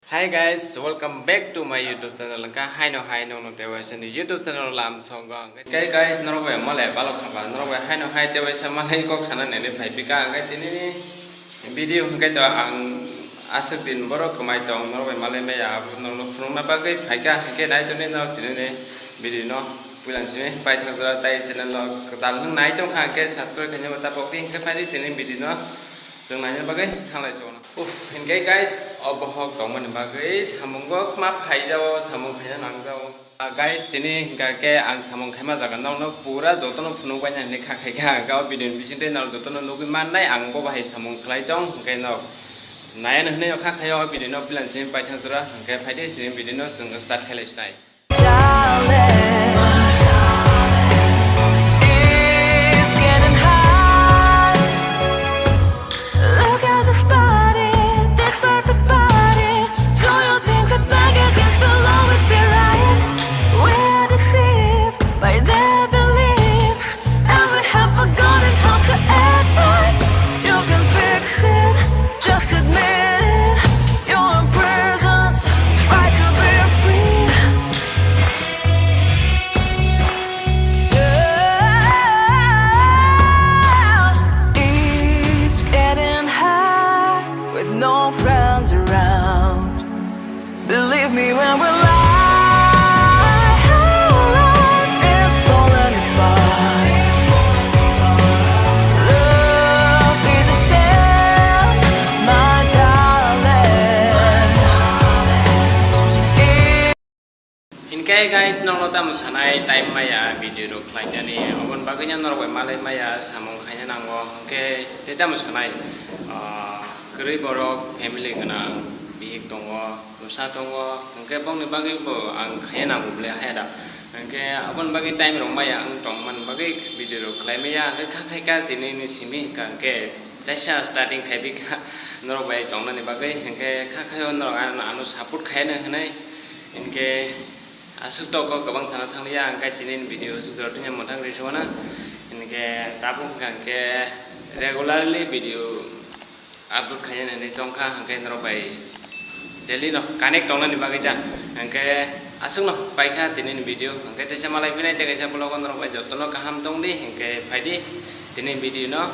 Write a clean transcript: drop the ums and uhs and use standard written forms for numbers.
Hi guys, welcome back to my YouTube channel. Hi no television YouTube channel lam song gang. Okay guys, norway male balok khaba norway hi television male kok sana nene phai pika ngai tini video ngai to ang Aswk din borok kamai tong norway male me ya no phung na ba kai phai ka ke dai to ne no tini ne video no pulang sini pai thang ra tai channel lo dal hung nai trong kha ke subscribe kanya mata pokti ke phai tini video no जों नायनो बागै थांलाय जनो हिनगाय guys अबहक दंमोन बागै सामुंगक मा फाइजाव सामुं खायना नांजाव guys दिनै हिनगाके आं सामुं खायमा जागोन नावनो पुरा जतन फुनु बायना ने खाखायगा गाव बिदिन बिसिनते नाव जतन नुगै माननाय आं बो बाहाय सामुं खलाय दं हिनगाय नाव नायानो हनै खाखायाव बिदिनो प्लानसिम बायथांजरा हिनगाय फाइदे दिनै बिदिनो जों start खालायसनाय No friends around. Believe me when we're live is falling apart. Love is a shame, my darling. Hinkai guys, nong tam sanai time maya video ro klanya ni obon baganya norway malay maya samong khanya nango ke tetam sanai Keri borok family kena bihik tongo, rusa tongo, engke bong ni bagi bo ang kaya na bule haya da, engke abon bagi time rong maya ang tongman bagi video klay maya engke kakai ka tini ni simi engke dasha starting kai bika norok bai tongna ni bagi engke kakai on norok anu support kaya na henai engke Aswk toko kabang sana thang liya engke tini video sudah tunya montang riswana engke tabung engke regularly video upload kaya nanti jongka angke norbai daily no connect tongna ni bagi ja angke Aswk no paika tini video angke tesa malai pinai tega sa pulau kon norbai jotono kaham tong di angke faidi tini video no